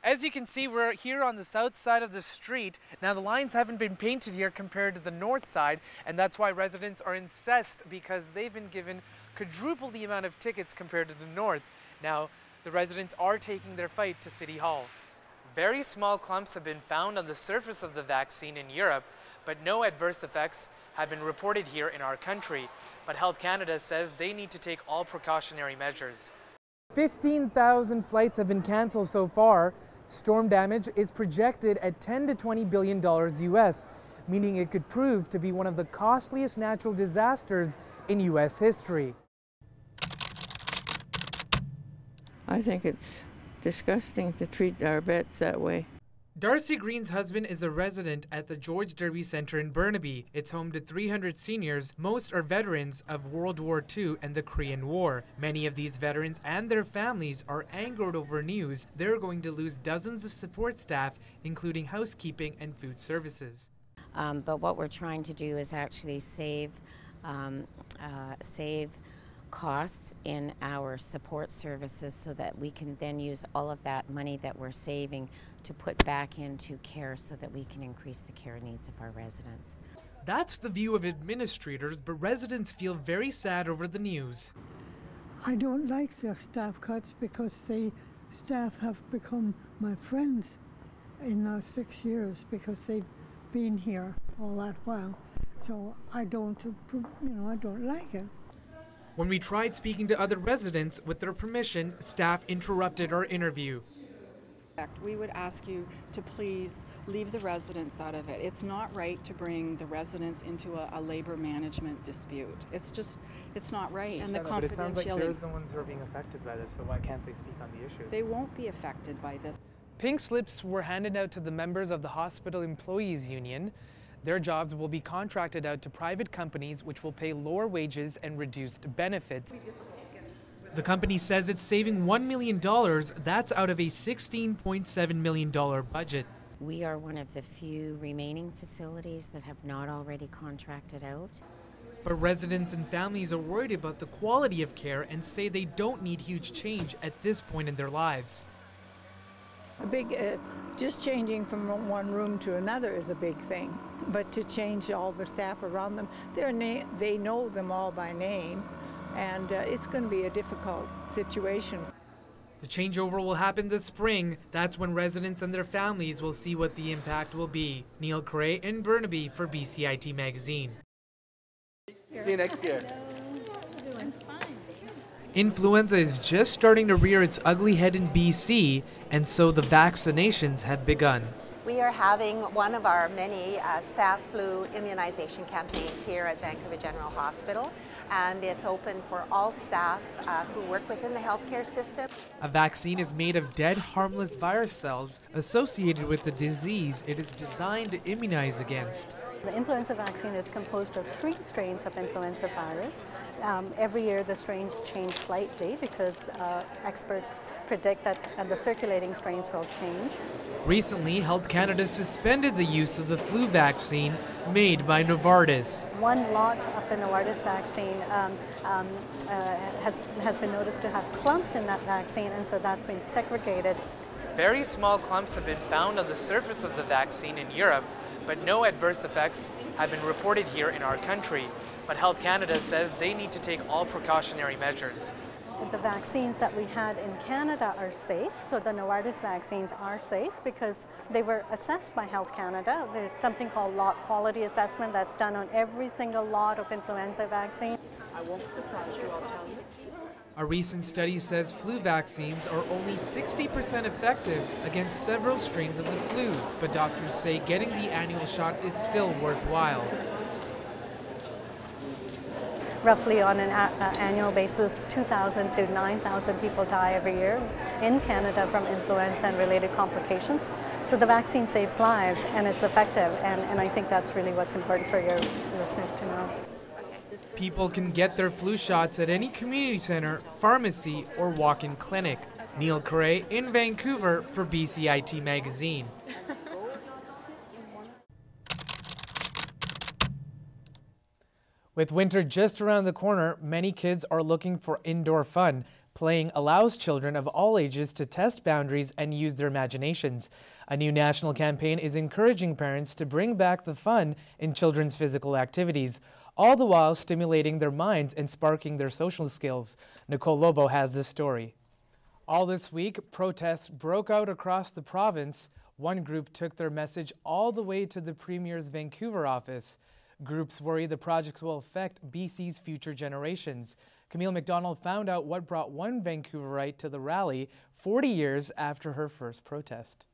As you can see, we're here on the south side of the street. Now, the lines haven't been painted here compared to the north side, and that's why residents are incensed because they've been given quadruple the amount of tickets compared to the north. Now, the residents are taking their fight to City Hall. Very small clumps have been found on the surface of the vaccine in Europe, but no adverse effects have been reported here in our country. But Health Canada says they need to take all precautionary measures. 15,000 flights have been canceled so far. Storm damage is projected at $10 to $20 billion US, meaning it could prove to be one of the costliest natural disasters in US history. I think it's disgusting to treat our vets that way. Darcy Green's husband is a resident at the George Derby Centre in Burnaby. It's home to 300 seniors. Most are veterans of World War II and the Korean War. Many of these veterans and their families are angered over news they're going to lose dozens of support staff, including housekeeping and food services. But what we're trying to do is actually save costs in our support services so that we can then use all of that money that we're saving to put back into care so that we can increase the care needs of our residents. That's the view of administrators, but residents feel very sad over the news. I don't like the staff cuts because the staff have become my friends in those 6 years because they've been here all that while. So I don't like it. When we tried speaking to other residents with their permission, staff interrupted our interview. We would ask you to please leave the residents out of it. It's not right to bring the residents into a labor management dispute. It's not right. And the but it sounds like they're confidentiality. the ones who are being affected by this, so why can't they speak on the issue? They won't be affected by this. Pink slips were handed out to the members of the Hospital Employees Union. Their jobs will be contracted out to private companies which will pay lower wages and reduced benefits. The company says it's saving $1 million. That's out of a $16.7 million budget. We are one of the few remaining facilities that have not already contracted out. But residents and families are worried about the quality of care and say they don't need huge change at this point in their lives. A big, just changing from one room to another is a big thing. But to change all the staff around them, they know them all by name, and it's going to be a difficult situation. The changeover will happen this spring. That's when residents and their families will see what the impact will be. Neil Cray in Burnaby for BCIT Magazine. See you next year. Influenza is just starting to rear its ugly head in BC, and so the vaccinations have begun. We are having one of our many staff flu immunization campaigns here at Vancouver General Hospital, and it's open for all staff who work within the healthcare system. A vaccine is made of dead, harmless virus cells associated with the disease it is designed to immunize against. The influenza vaccine is composed of 3 strains of influenza virus. Every year the strains change slightly because experts predict that the circulating strains will change. Recently, Health Canada suspended the use of the flu vaccine made by Novartis. One lot of the Novartis vaccine has been noticed to have clumps in that vaccine, and so that's been segregated. Very small clumps have been found on the surface of the vaccine in Europe, but no adverse effects have been reported here in our country. But Health Canada says they need to take all precautionary measures. The vaccines that we had in Canada are safe, so the Novartis vaccines are safe because they were assessed by Health Canada. There's something called lot quality assessment that's done on every single lot of influenza vaccine. I won't surprise you, I'll tell you. A recent study says flu vaccines are only 60% effective against several strains of the flu, but doctors say getting the annual shot is still worthwhile. Roughly on an annual basis, 2,000 to 9,000 people die every year in Canada from influenza and related complications. So the vaccine saves lives and it's effective, and I think that's really what's important for your listeners to know. People can get their flu shots at any community center, pharmacy, or walk-in clinic. Neil Cray in Vancouver for BCIT Magazine. With winter just around the corner, many kids are looking for indoor fun, Playing allows children of all ages to test boundaries and use their imaginations. A new national campaign is encouraging parents to bring back the fun in children's physical activities, all the while stimulating their minds and sparking their social skills. Nicole Lobo has this story. All this week, protests broke out across the province. One group took their message all the way to the Premier's Vancouver office. Groups worry the projects will affect BC's future generations. Camille McDonald found out what brought one Vancouverite to the rally 40 years after her first protest.